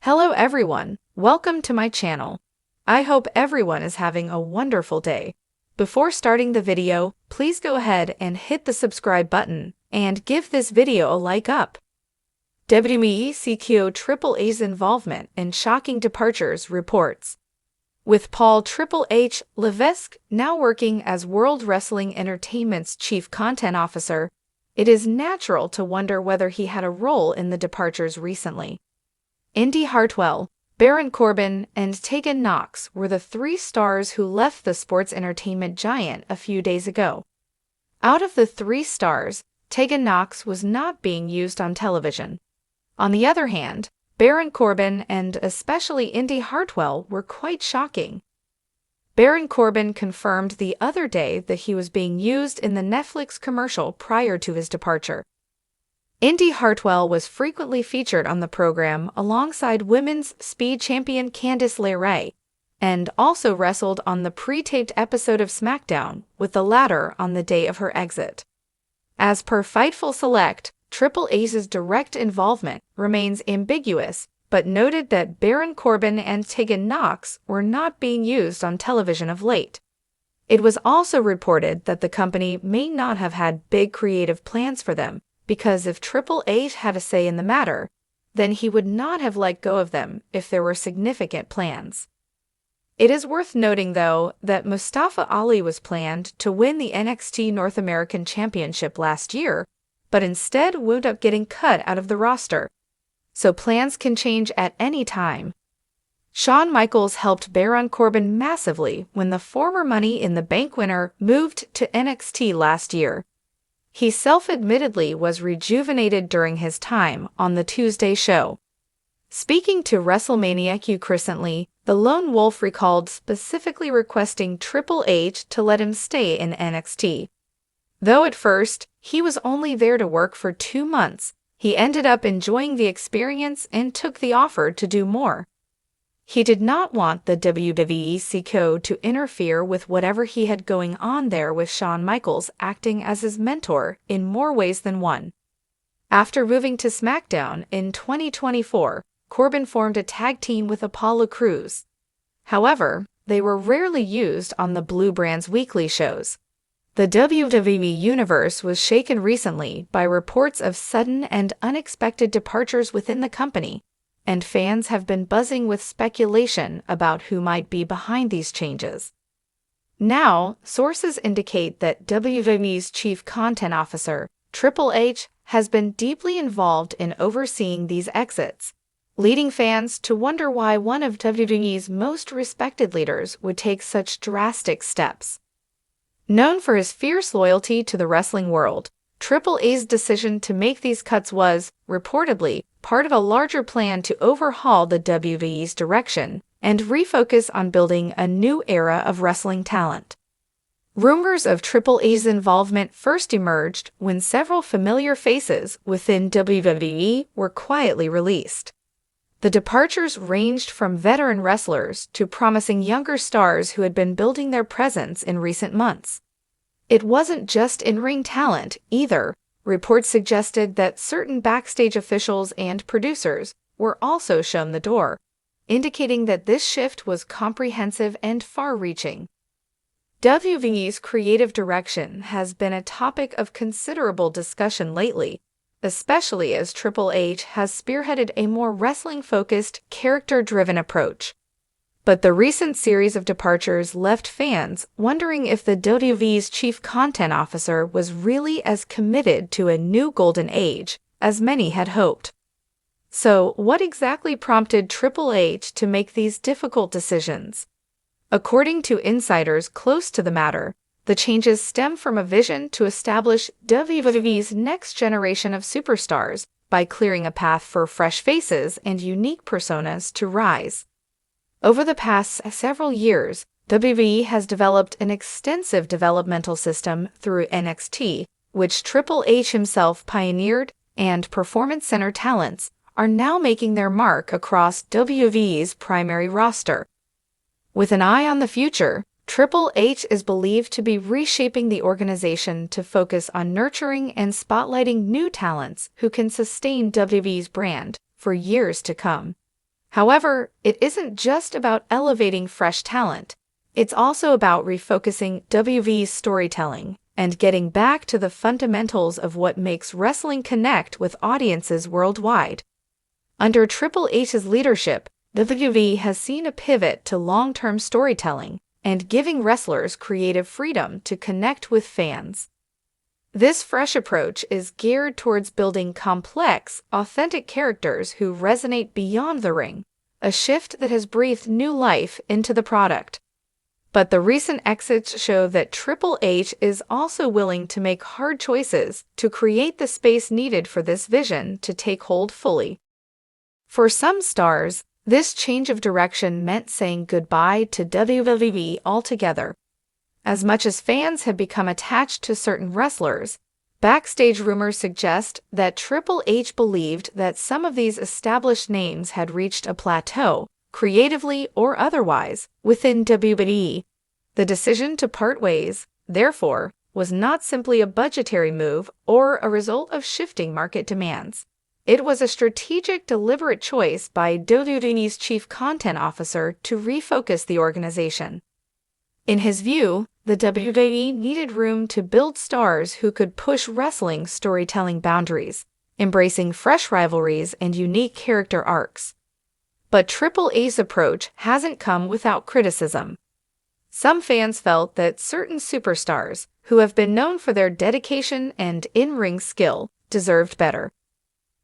Hello everyone, welcome to my channel. I hope everyone is having a wonderful day. Before starting the video, please go ahead and hit the subscribe button and give this video a like up. WWE CKO Triple H's involvement in shocking departures reports. With Paul Triple H Levesque now working as World Wrestling Entertainment's chief content officer, it is natural to wonder whether he had a role in the departures recently. Indy Hartwell, Baron Corbin, and Tegan Knox were the three stars who left the sports entertainment giant a few days ago. Out of the three stars, Tegan Knox was not being used on television. On the other hand, Baron Corbin and especially Indy Hartwell were quite shocking. Baron Corbin confirmed the other day that he was being used in the Netflix commercial prior to his departure. Indy Hartwell was frequently featured on the program alongside women's speed champion Candice LeRae, and also wrestled on the pre-taped episode of SmackDown, with the latter on the day of her exit. As per Fightful Select, Triple H's direct involvement remains ambiguous, but noted that Baron Corbin and Tegan Knox were not being used on television of late. It was also reported that the company may not have had big creative plans for them, because if Triple H had a say in the matter, then he would not have let go of them if there were significant plans. It is worth noting, though, that Mustafa Ali was planned to win the NXT North American Championship last year, but instead wound up getting cut out of the roster. So plans can change at any time. Shawn Michaels helped Baron Corbin massively when the former Money in the Bank winner moved to NXT last year. He self-admittedly was rejuvenated during his time on the Tuesday show. Speaking to WrestleMania Wwe recently, the Lone Wolf recalled specifically requesting Triple H to let him stay in NXT. Though at first, he was only there to work for 2 months, he ended up enjoying the experience and took the offer to do more. He did not want the WWE CKO to interfere with whatever he had going on there, with Shawn Michaels acting as his mentor in more ways than one. After moving to SmackDown in 2024, Corbin formed a tag team with Apollo Crews. However, they were rarely used on the Blue Brand's weekly shows. The WWE Universe was shaken recently by reports of sudden and unexpected departures within the company, and fans have been buzzing with speculation about who might be behind these changes. Now, sources indicate that WWE's chief content officer, Triple H, has been deeply involved in overseeing these exits, leading fans to wonder why one of WWE's most respected leaders would take such drastic steps. Known for his fierce loyalty to the wrestling world, Triple H's decision to make these cuts was, reportedly, part of a larger plan to overhaul the WWE's direction and refocus on building a new era of wrestling talent. Rumors of Triple H's involvement first emerged when several familiar faces within WWE were quietly released. The departures ranged from veteran wrestlers to promising younger stars who had been building their presence in recent months. It wasn't just in-ring talent, either. Reports suggested that certain backstage officials and producers were also shown the door, indicating that this shift was comprehensive and far-reaching. WWE's creative direction has been a topic of considerable discussion lately, especially as Triple H has spearheaded a more wrestling-focused, character-driven approach. But the recent series of departures left fans wondering if the WWE's chief content officer was really as committed to a new golden age as many had hoped. So, what exactly prompted Triple H to make these difficult decisions? According to insiders close to the matter, the changes stem from a vision to establish WWE's next generation of superstars by clearing a path for fresh faces and unique personas to rise. Over the past several years, WWE has developed an extensive developmental system through NXT, which Triple H himself pioneered, and Performance Center talents are now making their mark across WWE's primary roster. With an eye on the future, Triple H is believed to be reshaping the organization to focus on nurturing and spotlighting new talents who can sustain WWE's brand for years to come. However, it isn't just about elevating fresh talent. It's also about refocusing WWE's storytelling and getting back to the fundamentals of what makes wrestling connect with audiences worldwide. Under Triple H's leadership, WWE has seen a pivot to long-term storytelling and giving wrestlers creative freedom to connect with fans. This fresh approach is geared towards building complex, authentic characters who resonate beyond the ring, a shift that has breathed new life into the product. But the recent exits show that Triple H is also willing to make hard choices to create the space needed for this vision to take hold fully. For some stars, this change of direction meant saying goodbye to WWE altogether. As much as fans have become attached to certain wrestlers, backstage rumors suggest that Triple H believed that some of these established names had reached a plateau, creatively or otherwise, within WWE. The decision to part ways, therefore, was not simply a budgetary move or a result of shifting market demands. It was a strategic, deliberate choice by WWE's chief content officer to refocus the organization. In his view, the WWE needed room to build stars who could push wrestling storytelling boundaries, embracing fresh rivalries and unique character arcs. But Triple H's approach hasn't come without criticism. Some fans felt that certain superstars, who have been known for their dedication and in-ring skill, deserved better.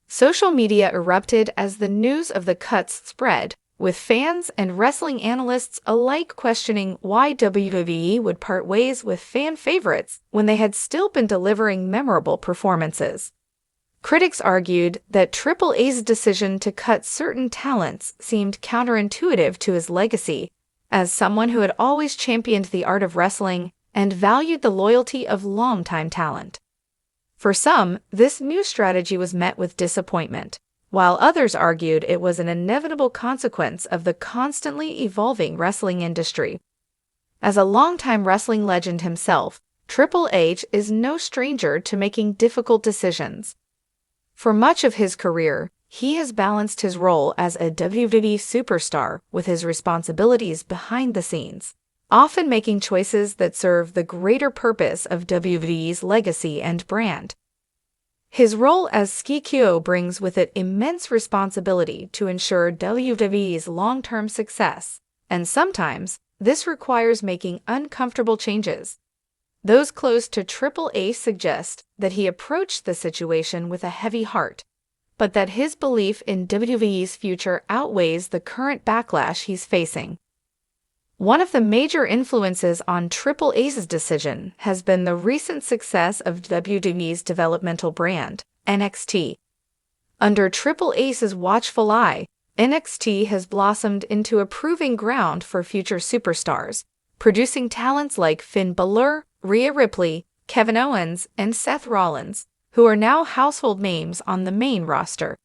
Social media erupted as the news of the cuts spread, with fans and wrestling analysts alike questioning why WWE would part ways with fan favorites when they had still been delivering memorable performances. Critics argued that Triple H's decision to cut certain talents seemed counterintuitive to his legacy, as someone who had always championed the art of wrestling and valued the loyalty of longtime talent. For some, this new strategy was met with disappointment, while others argued it was an inevitable consequence of the constantly evolving wrestling industry. As a longtime wrestling legend himself, Triple H is no stranger to making difficult decisions. For much of his career, he has balanced his role as a WWE superstar with his responsibilities behind the scenes, often making choices that serve the greater purpose of WWE's legacy and brand. His role as CEO brings with it immense responsibility to ensure WWE's long-term success, and sometimes this requires making uncomfortable changes. Those close to Triple H suggest that he approached the situation with a heavy heart, but that his belief in WWE's future outweighs the current backlash he's facing. One of the major influences on Triple H's decision has been the recent success of WWE's developmental brand, NXT. Under Triple H's watchful eye, NXT has blossomed into a proving ground for future superstars, producing talents like Finn Balor, Rhea Ripley, Kevin Owens, and Seth Rollins, who are now household names on the main roster.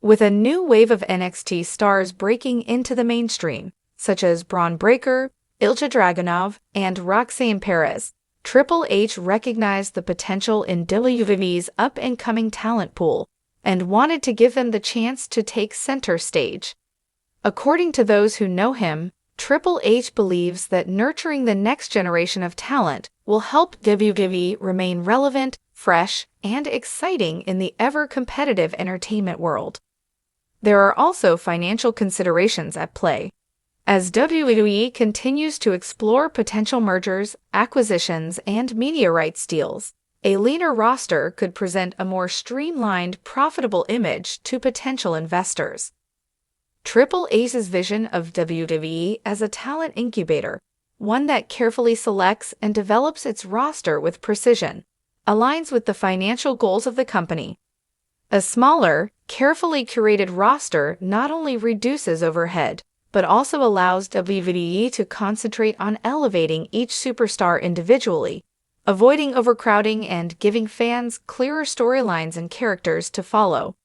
With a new wave of NXT stars breaking into the mainstream, such as Braun Breaker, Ilja Dragunov, and Roxanne Perez, Triple H recognized the potential in WWE's up-and-coming talent pool and wanted to give them the chance to take center stage. According to those who know him, Triple H believes that nurturing the next generation of talent will help WWE remain relevant, fresh, and exciting in the ever-competitive entertainment world. There are also financial considerations at play. As WWE continues to explore potential mergers, acquisitions, and media rights deals, a leaner roster could present a more streamlined, profitable image to potential investors. Triple H's vision of WWE as a talent incubator, one that carefully selects and develops its roster with precision, aligns with the financial goals of the company. A smaller, carefully curated roster not only reduces overhead, but also allows WWE to concentrate on elevating each superstar individually, avoiding overcrowding and giving fans clearer storylines and characters to follow.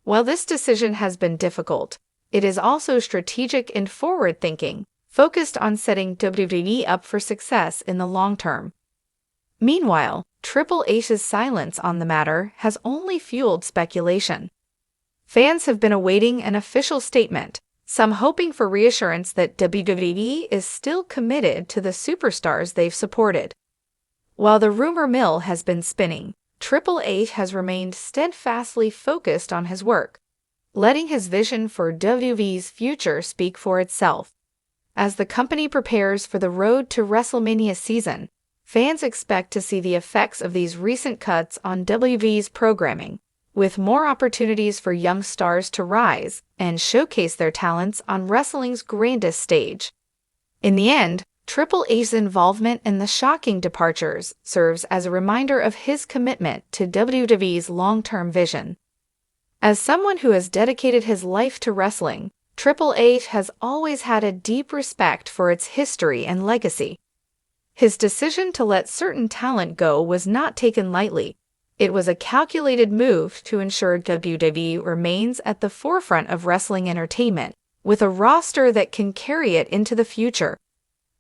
While this decision has been difficult, it is also strategic and forward-thinking, focused on setting WWE up for success in the long term. Meanwhile, Triple H's silence on the matter has only fueled speculation. Fans have been awaiting an official statement, some hoping for reassurance that WWE is still committed to the superstars they've supported. While the rumor mill has been spinning, Triple H has remained steadfastly focused on his work, letting his vision for WWE's future speak for itself. As the company prepares for the road to WrestleMania season, fans expect to see the effects of these recent cuts on WWE's programming, with more opportunities for young stars to rise and showcase their talents on wrestling's grandest stage. In the end, Triple H's involvement in the shocking departures serves as a reminder of his commitment to WWE's long-term vision. As someone who has dedicated his life to wrestling, Triple H has always had a deep respect for its history and legacy. His decision to let certain talent go was not taken lightly. It was a calculated move to ensure WWE remains at the forefront of wrestling entertainment, with a roster that can carry it into the future.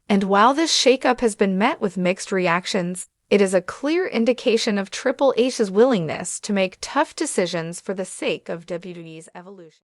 And while this shakeup has been met with mixed reactions, it is a clear indication of Triple H's willingness to make tough decisions for the sake of WWE's evolution.